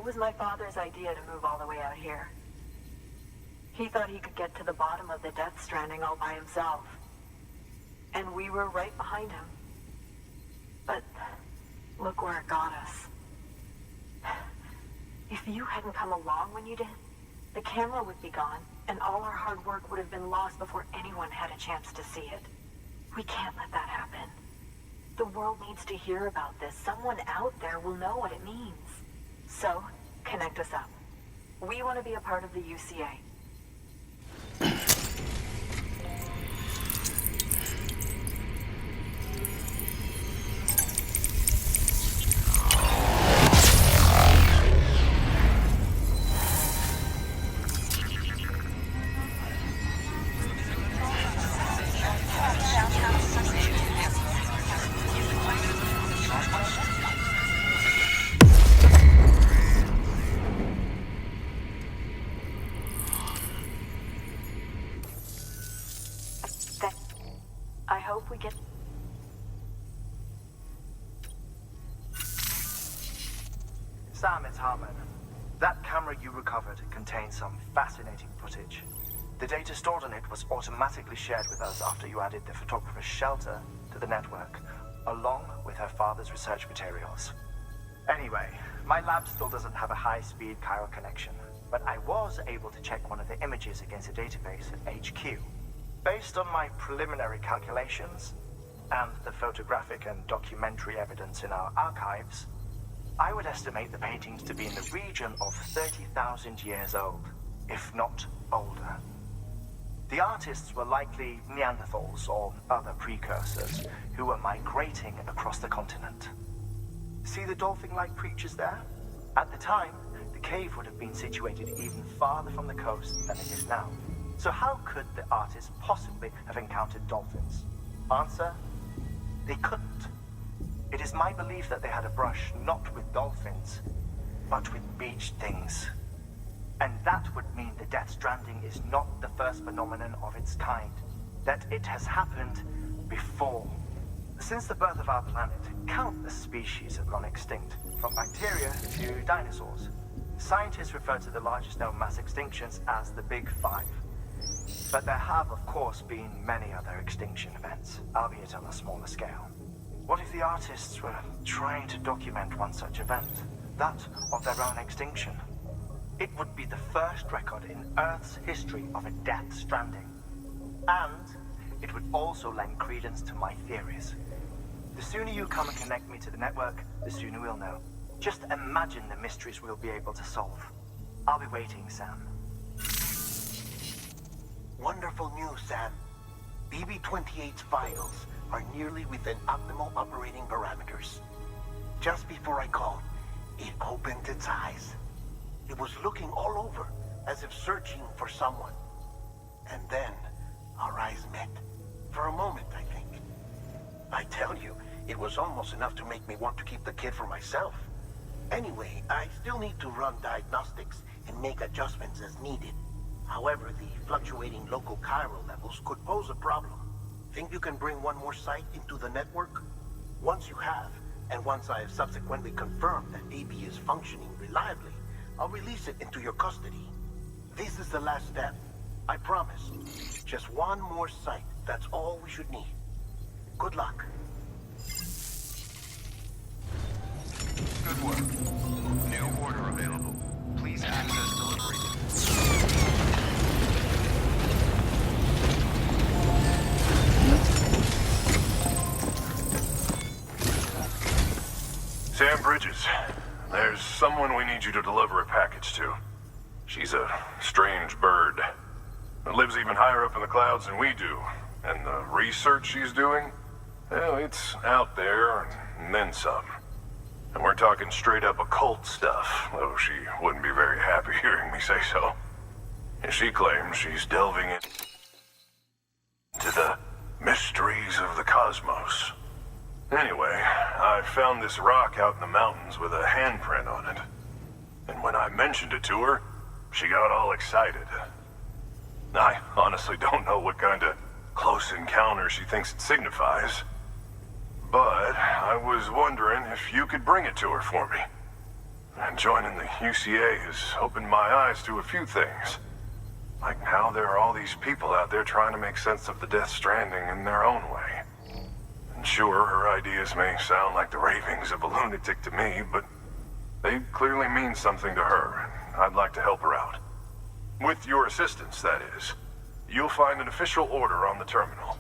It was my father's idea to move all the way out here. He thought he could get to the bottom of the Death Stranding all by himself. And we were right behind him. But look where it got us. If you hadn't come along when you did, the camera would be gone, and all our hard work would have been lost before anyone had a chance to see it. We can't let that happen. The world needs to hear about this. Someone out there will know what it means. So, connect us up. We want to be a part of the UCA. I hope we get... Sam, it's Harmon. That camera you recovered contains some fascinating footage. The data stored on it was automatically shared with us after you added the photographer's shelter to the network, along with her father's research materials. Anyway, my lab still doesn't have a high-speed chiral connection, but I was able to check one of the images against a database at HQ. Based on my preliminary calculations, and the photographic and documentary evidence in our archives, I would estimate the paintings to be in the region of 30,000 years old, if not older. The artists were likely Neanderthals or other precursors who were migrating across the continent. See the dolphin-like creatures there? At the time, the cave would have been situated even farther from the coast than it is now. So how could the artists possibly have encountered dolphins? Answer: they couldn't. It is my belief that they had a brush not with dolphins, but with beach things. And that would mean the Death Stranding is not the first phenomenon of its kind, that it has happened before. Since the birth of our planet, countless species have gone extinct, from bacteria to dinosaurs. Scientists refer to the largest known mass extinctions as the Big Five. But there have, of course, been many other extinction events, albeit on a smaller scale. What if the artists were trying to document one such event, that of their own extinction? It would be the first record in Earth's history of a Death Stranding. And it would also lend credence to my theories. The sooner you come and connect me to the network, the sooner we'll know. Just imagine the mysteries we'll be able to solve. I'll be waiting, Sam. Wonderful news, Sam. BB-28's vitals are nearly within optimal operating parameters. Just before I called, it opened its eyes. It was looking all over, as if searching for someone. And then, our eyes met. For a moment, I think. I tell you, it was almost enough to make me want to keep the kid for myself. Anyway, I still need to run diagnostics and make adjustments as needed. However, the fluctuating local chiral levels could pose a problem. Think you can bring one more site into the network? Once you have, and once I have subsequently confirmed that AB is functioning reliably, I'll release it into your custody. This is the last step. I promise. Just one more site. That's all we should need. Good luck. Good work. New order available. Please access delivery. Sam Bridges, there's someone we need you to deliver a package to. She's a strange bird. It lives even higher up in the clouds than we do. And the research she's doing, well, it's out there and then some. And we're talking straight up occult stuff, though she wouldn't be very happy hearing me say so. And she claims she's delving into the mysteries of the cosmos. Anyway, I found this rock out in the mountains with a handprint on it. And when I mentioned it to her, she got all excited. I honestly don't know what kind of close encounter she thinks it signifies. But I was wondering if you could bring it to her for me. And joining the UCA has opened my eyes to a few things. Like how there are all these people out there trying to make sense of the Death Stranding in their own way. And sure, her ideas may sound like the ravings of a lunatic to me, but they clearly mean something to her, and I'd like to help her out. With your assistance, that is. You'll find an official order on the terminal.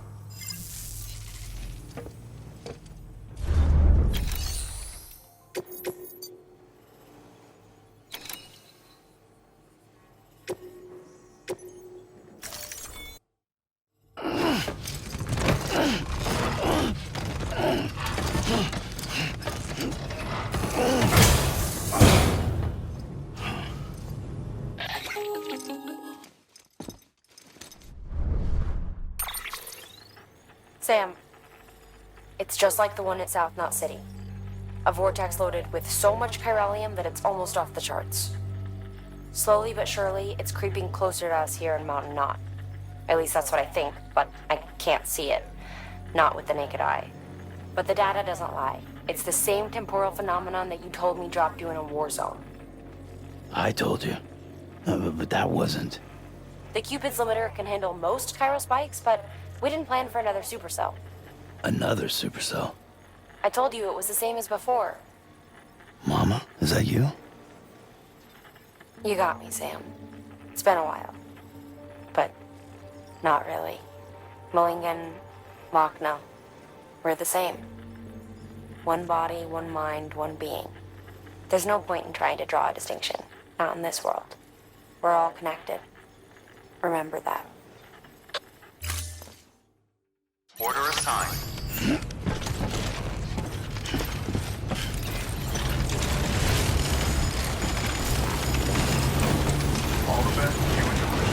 Sam, it's just like the one at South Knot City. A vortex loaded with so much chiralium that it's almost off the charts. Slowly but surely, it's creeping closer to us here in Mountain Knot. At least that's what I think, but I can't see it. Not with the naked eye. But the data doesn't lie. It's the same temporal phenomenon that you told me dropped you in a war zone. I told you. But that wasn't. The Cupid's limiter can handle most chiral spikes, but we didn't plan for another supercell. Another supercell. I told you it was the same as before. Mama, is that you? You got me, Sam. It's been a while. But not really. Mulligan, Lochna, we're the same. One body, one mind, one being. There's no point in trying to draw a distinction. Not in this world. We're all connected. Remember that. Order assigned. All the best, you and yours.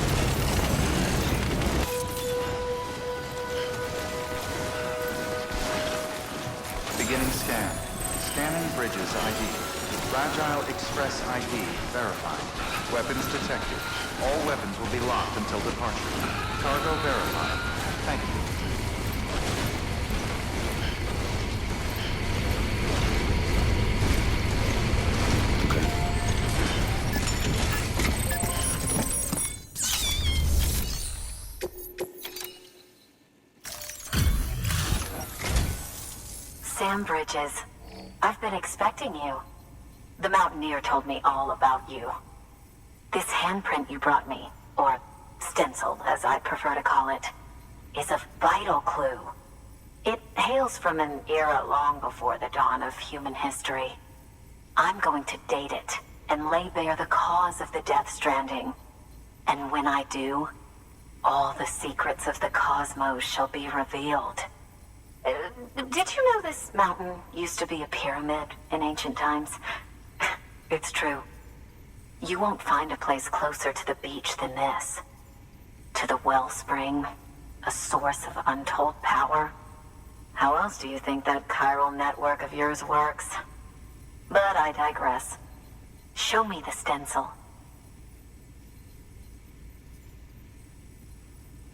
Beginning scan. Scanning bridges ID. Fragile Express ID verified. Weapons detected. All weapons will be locked until departure. Cargo verified. Thank you. Sam Bridges, I've been expecting you. The Mountaineer told me all about you. This handprint you brought me, or stencil as I prefer to call it, is a vital clue. It hails from an era long before the dawn of human history. I'm going to date it and lay bare the cause of the Death Stranding. And when I do, all the secrets of the cosmos shall be revealed. Did you know this mountain used to be a pyramid in ancient times? It's true. You won't find a place closer to the beach than this. To the wellspring, a source of untold power. How else do you think that chiral network of yours works? But I digress. Show me the stencil.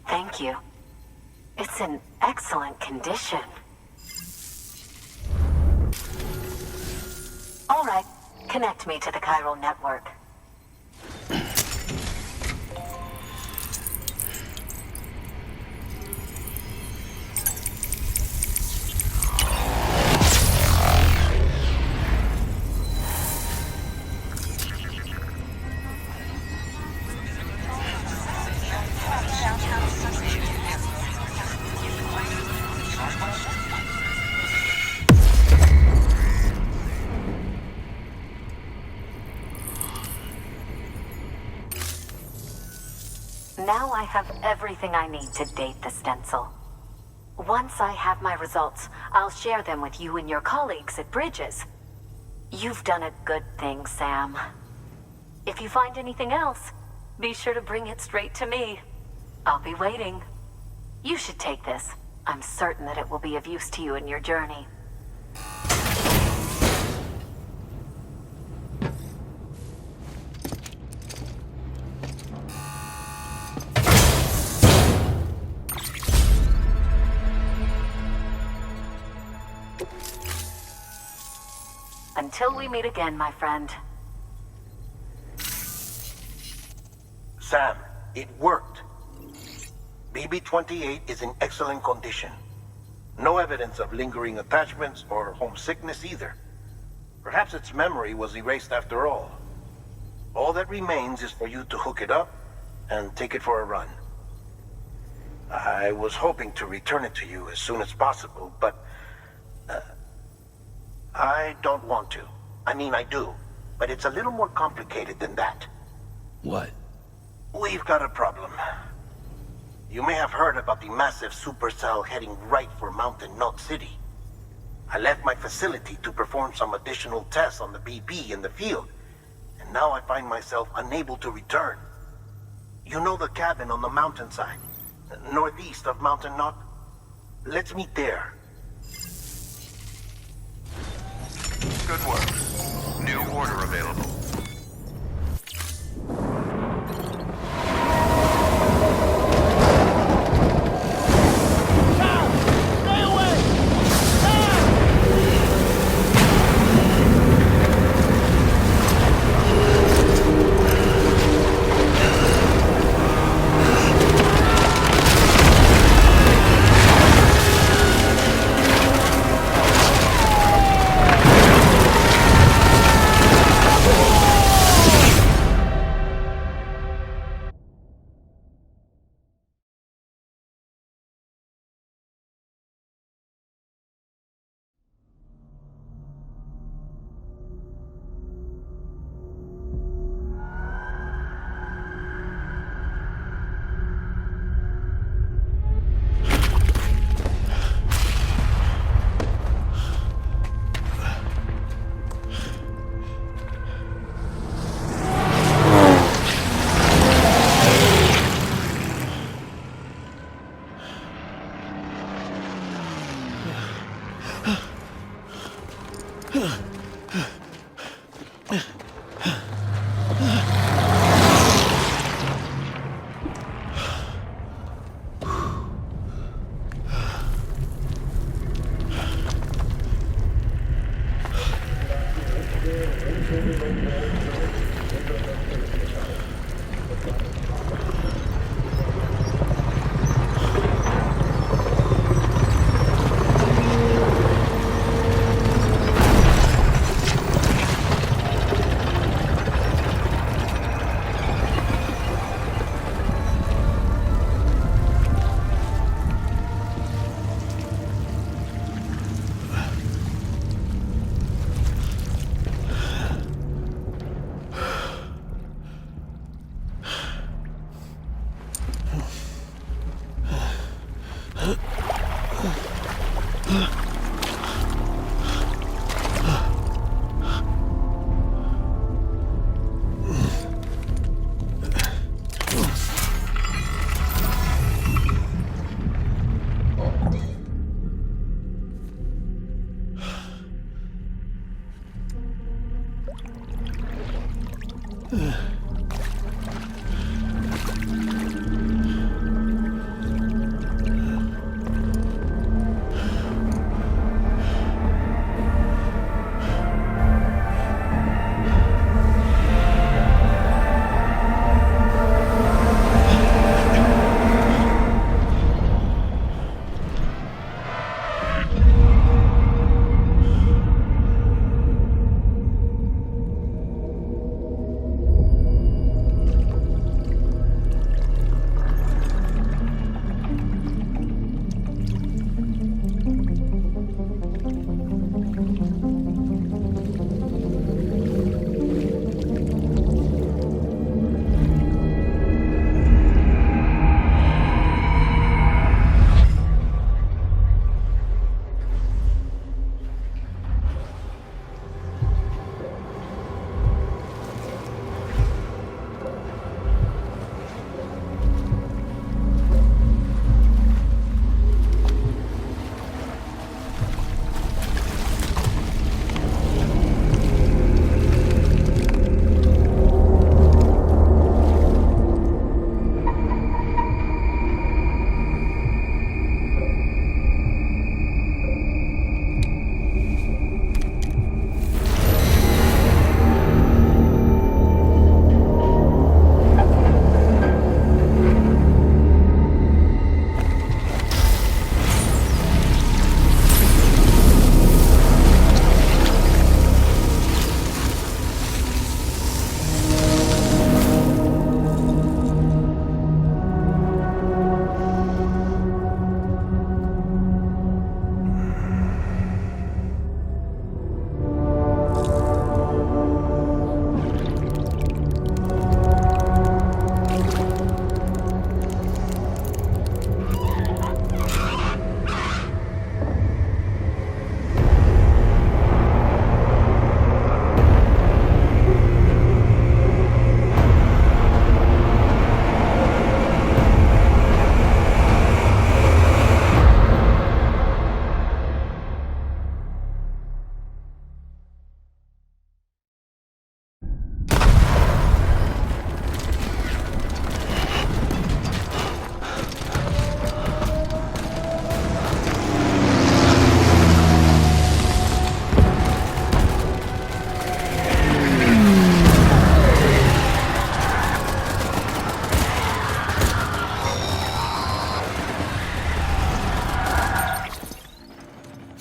Thank you. It's in excellent condition. All right, connect me to the chiral network. Now I have everything I need to date the stencil. Once I have my results, I'll share them with you and your colleagues at Bridges. You've done a good thing, Sam. If you find anything else, be sure to bring it straight to me. I'll be waiting. You should take this. I'm certain that it will be of use to you in your journey. Until we meet again, my friend, Sam, it worked. BB-28 is in excellent condition. No evidence of lingering attachments or homesickness either. Perhaps its memory was erased after all. All that remains is for you to hook it up and take it for a run. I was hoping to return it to you as soon as possible, but I don't want to. I mean, I do, but it's a little more complicated than that. What? We've got a problem. You may have heard about the massive supercell heading right for Mountain Knot City. I left my facility to perform some additional tests on the BB in the field, and now I find myself unable to return. You know the cabin on the mountainside, northeast of Mountain Knot? Let's meet there. Good work. New order available.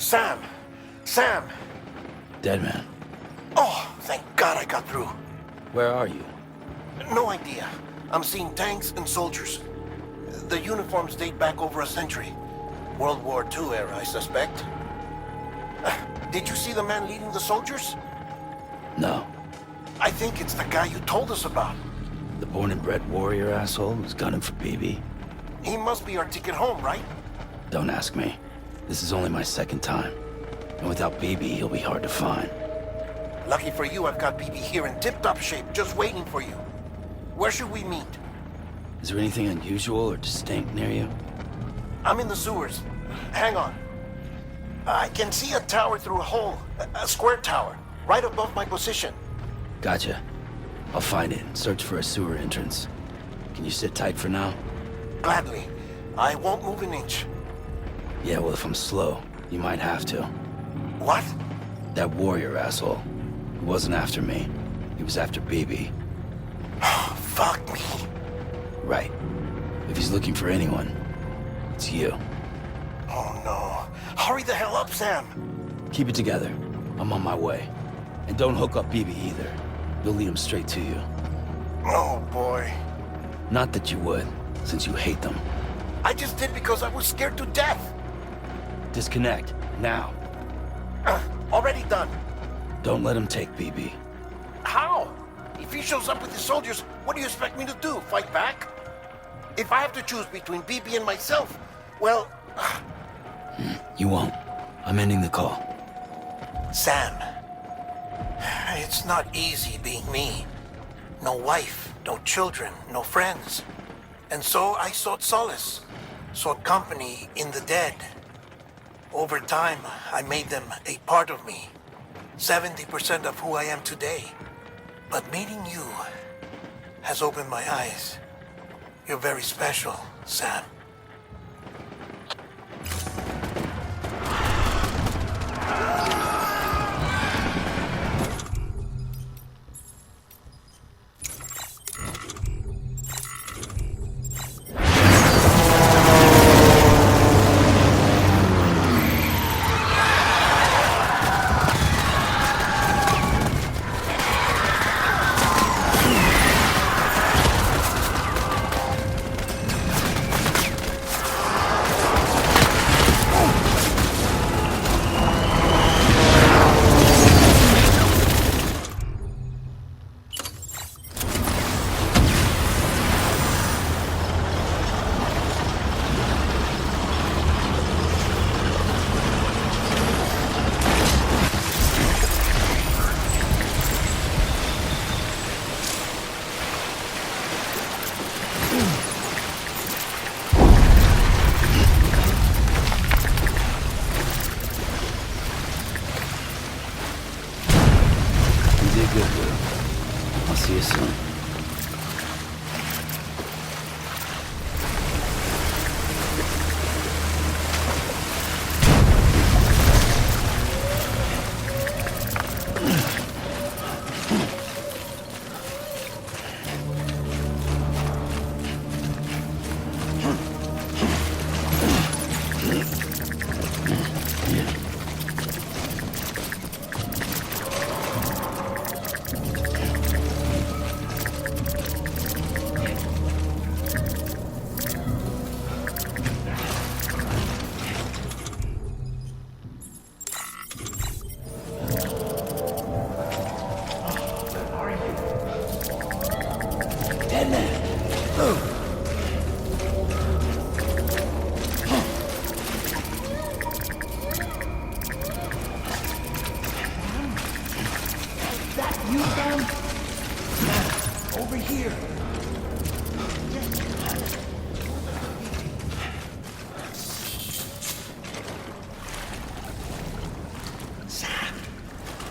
Sam! Sam! Deadman, Oh, thank God I got through. where are you? No idea. I'm seeing tanks and soldiers. The uniforms date back over a century. World War II era, I suspect. Did you see the man leading the soldiers? No. I think it's the guy you told us about. The born and bred warrior asshole who's gunning for BB? He must be our ticket home, right? Don't ask me. This is only my second time. And without BB, he'll be hard to find. Lucky for you, I've got BB here in tip-top shape, just waiting for you. Where should we meet? Is there anything unusual or distinct near you? I'm in the sewers. Hang on. I can see a tower through a hole. A square tower, right above my position. Gotcha. I'll find it and search for a sewer entrance. Can you sit tight for now? Gladly. I won't move an inch. Yeah, well, if I'm slow, you might have to. What? That warrior asshole. He wasn't after me. He was after BB. Fuck me. Right. If he's looking for anyone, it's you. Oh no. Hurry the hell up, Sam. Keep it together. I'm on my way. And don't hook up BB either. You'll lead him straight to you. Oh boy. Not that you would, since you hate them. I just did because I was scared to death. Disconnect, now. Already done. Don't let him take BB. How? If he shows up with his soldiers, what do you expect me to do? Fight back? If I have to choose between BB and myself, well... You won't. I'm ending the call. Sam, it's not easy being me. No wife, no children, no friends. And so I sought solace, sought company in the dead. Over time, I made them a part of me. 70% of who I am today. But meeting you has opened my eyes. You're very special, Sam. See you soon.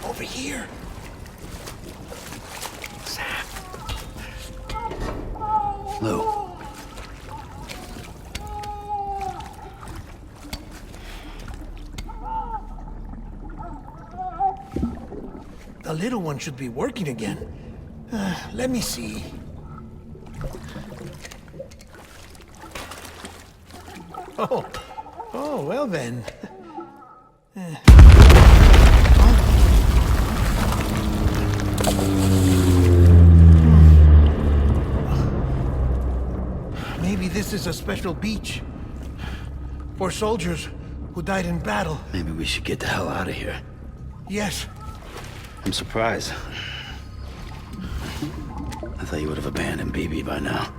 Over here. Sam. Lou. The little one should be working again. Let me see. Oh, well then. Maybe this is a special beach for soldiers who died in battle. Maybe we should get the hell out of here. Yes. I'm surprised. I thought you would have abandoned BB by now.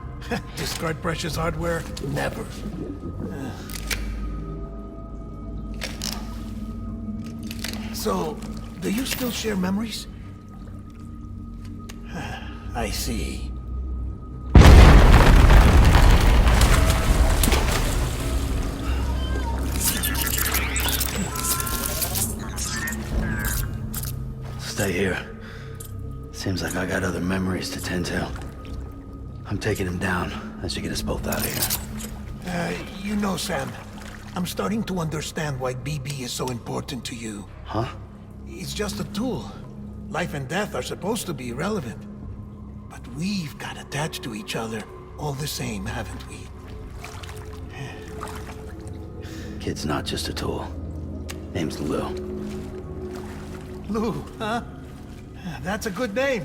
Discard precious hardware? Never. So, do you still share memories? I see. Stay here. Seems like I got other memories to tend to. I'm taking him down. That should get us both out of here. You know, Sam, I'm starting to understand why BB is so important to you. Huh? It's just a tool. Life and death are supposed to be irrelevant. But we've got attached to each other all the same, haven't we? Kid's not just a tool. Name's Lou. Lou, huh? That's a good name.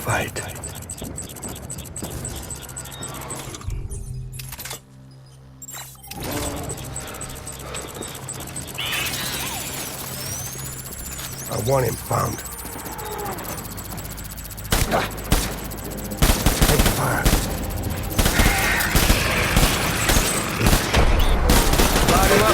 Fight. I want him found. Take fire. Light him up.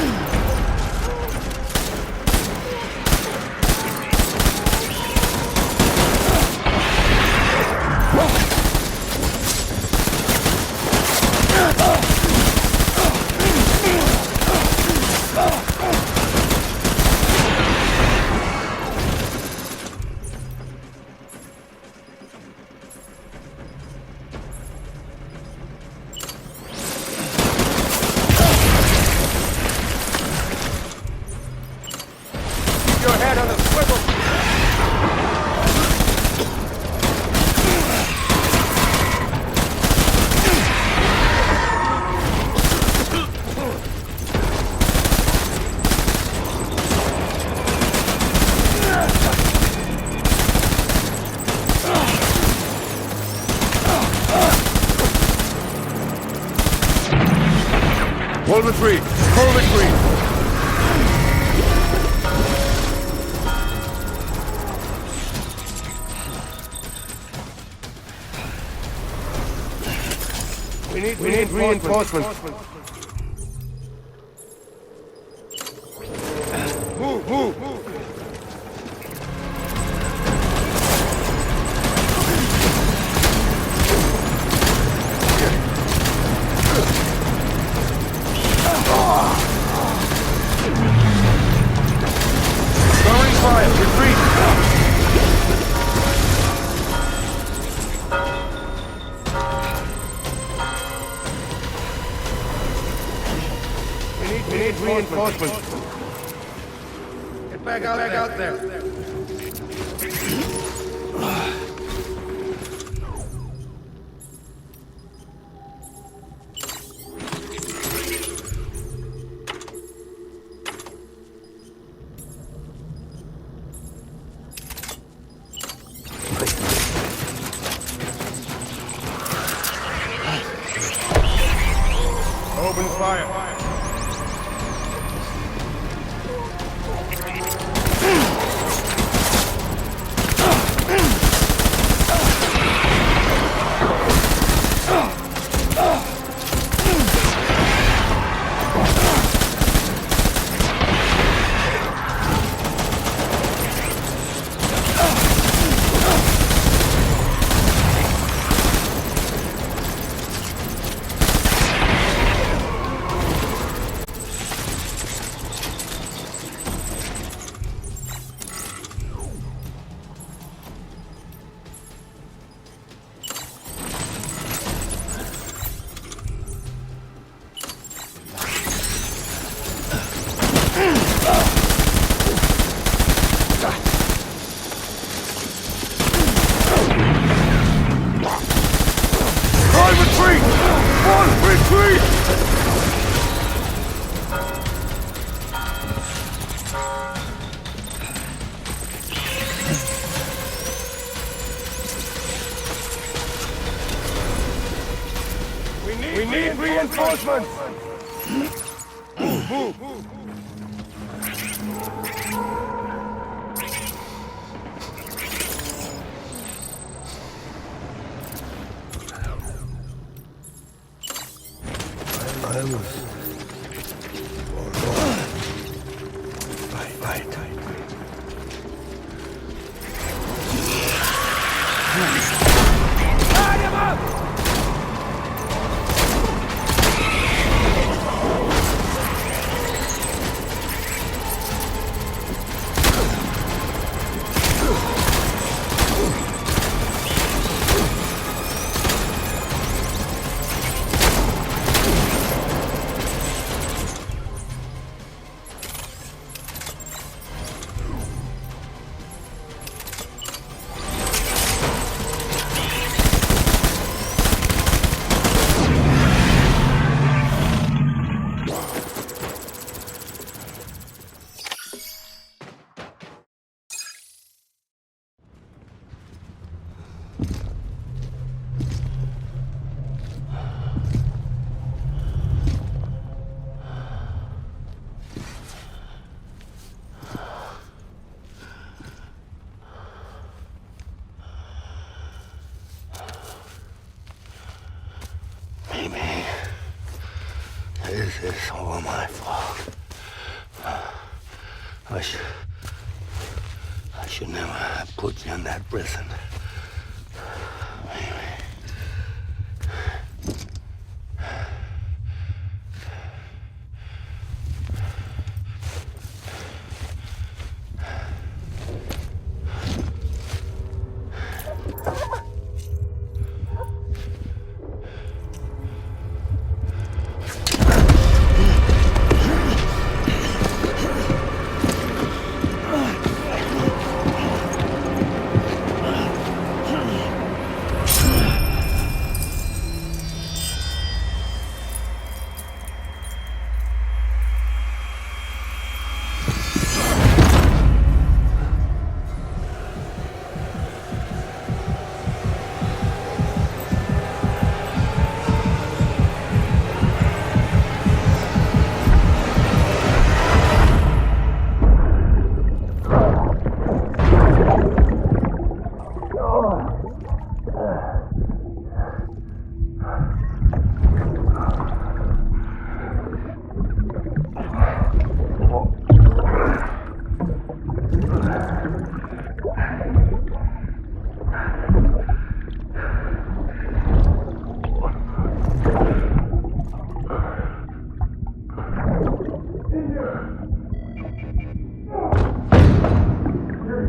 Hold it free! Hold it free! We need reinforcements. Move! fire! Retreat! We need reinforcements. Get back out there. Open fire. We need reinforcements! Move! I was... Fight. Light him up! Maybe this is all my fault. I should never have put you in that prison. Maybe.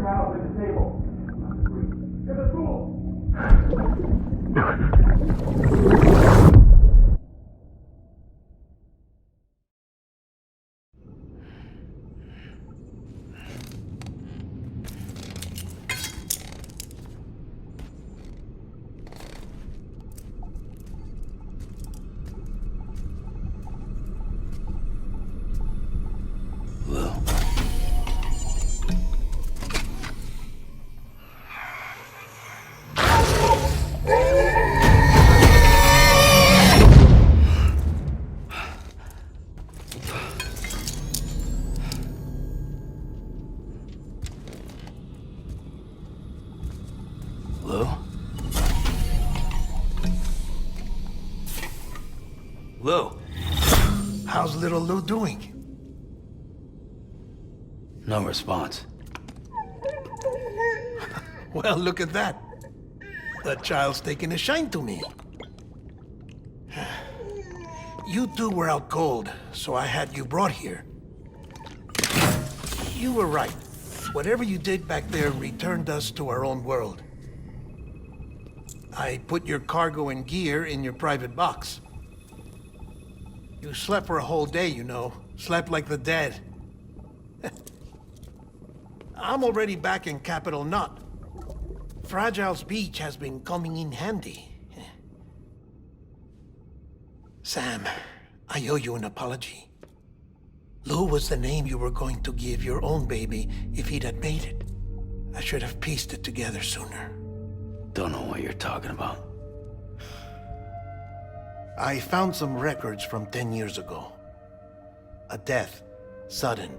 pals at the table. You're the fool! Lou, how's little Lou doing? No response. Well, look at that. The child's taking a shine to me. You two were out cold, so I had you brought here. You were right. Whatever you did back there returned us to our own world. I put your cargo and gear in your private box. You slept for a whole day, you know. Slept like the dead. I'm already back in Capital Knot. Fragile's beach has been coming in handy. Sam, I owe you an apology. Lou was the name you were going to give your own baby if he'd had made it. I should have pieced it together sooner. Don't know what you're talking about. I found some records from 10 years ago. A death, sudden,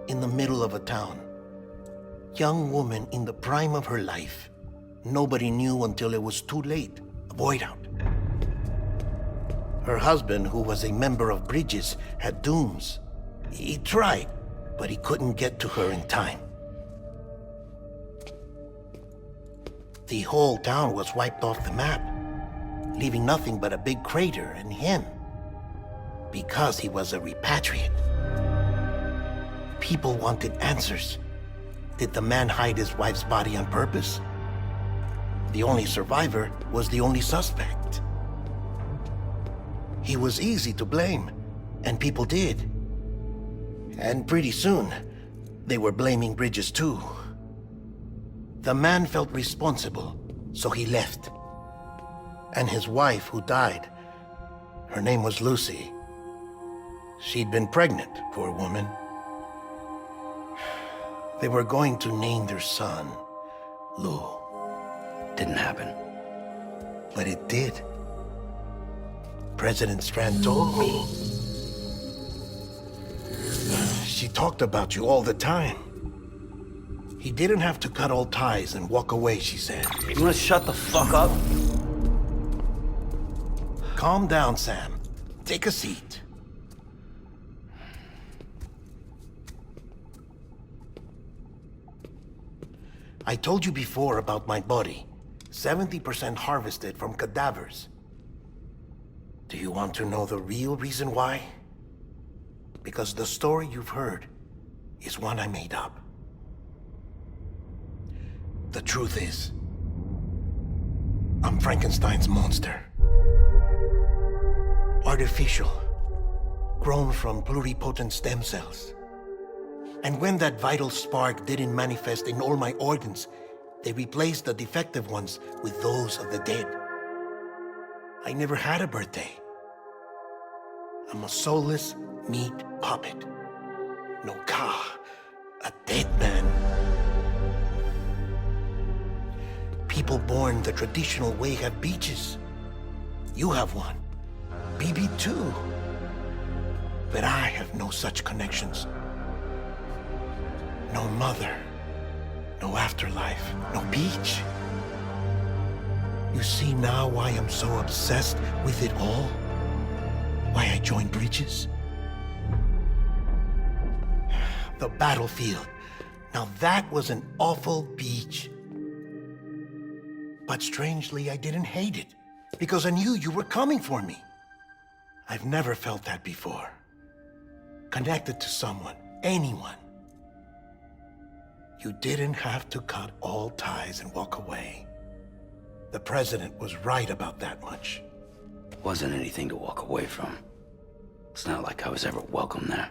in the middle of a town. Young woman in the prime of her life. Nobody knew until it was too late. A void out. Her husband, who was a member of Bridges, had dooms. He tried, but he couldn't get to her in time. The whole town was wiped off the map, leaving nothing but a big crater and him. Because he was a repatriate. People wanted answers. Did the man hide his wife's body on purpose? The only survivor was the only suspect. He was easy to blame, and people did. And pretty soon, they were blaming Bridges too. The man felt responsible, so he left. And his wife, who died, her name was Lucy. She'd been pregnant, poor woman. They were going to name their son Lou. Didn't happen. But it did. President Strand told me. She talked about you all the time. He didn't have to cut all ties and walk away, she said. You wanna shut the fuck up? Calm down, Sam. Take a seat. I told you before about my body. 70% harvested from cadavers. Do you want to know the real reason why? Because the story you've heard is one I made up. The truth is, I'm Frankenstein's monster. Artificial, grown from pluripotent stem cells. And when that vital spark didn't manifest in all my organs, they replaced the defective ones with those of the dead. I never had a birthday. I'm a soulless meat puppet. No ka, a dead man. People born the traditional way have beaches. You have one. BB too. But I have no such connections. No mother. No afterlife. No beach. You see now why I'm so obsessed with it all? Why I joined Bridges? The battlefield. Now that was an awful beach. But strangely, I didn't hate it, because I knew you were coming for me. I've never felt that before. Connected to someone, anyone. You didn't have to cut all ties and walk away. The president was right about that much. Wasn't anything to walk away from. It's not like I was ever welcome there.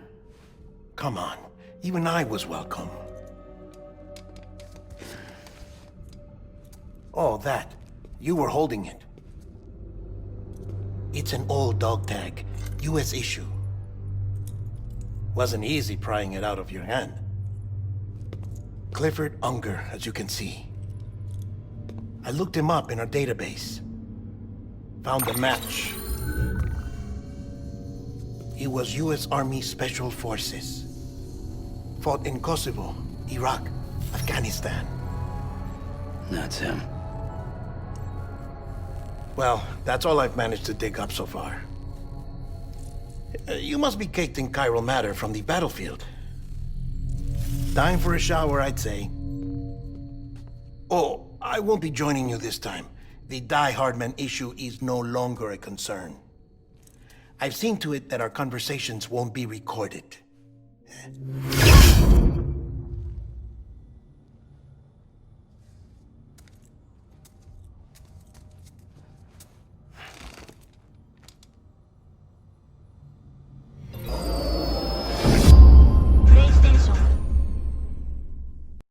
Come on, even I was welcome. Oh, that. You were holding it. It's an old dog tag, US issue. Wasn't easy prying it out of your hand. Clifford Unger, as you can see. I looked him up in our database. Found a match. He was US Army Special Forces. Fought in Kosovo, Iraq, Afghanistan. That's him. Well, that's all I've managed to dig up so far. You must be caked in chiral matter from the battlefield. Time for a shower, I'd say. Oh, I won't be joining you this time. The Die Hardman issue is no longer a concern. I've seen to it that our conversations won't be recorded.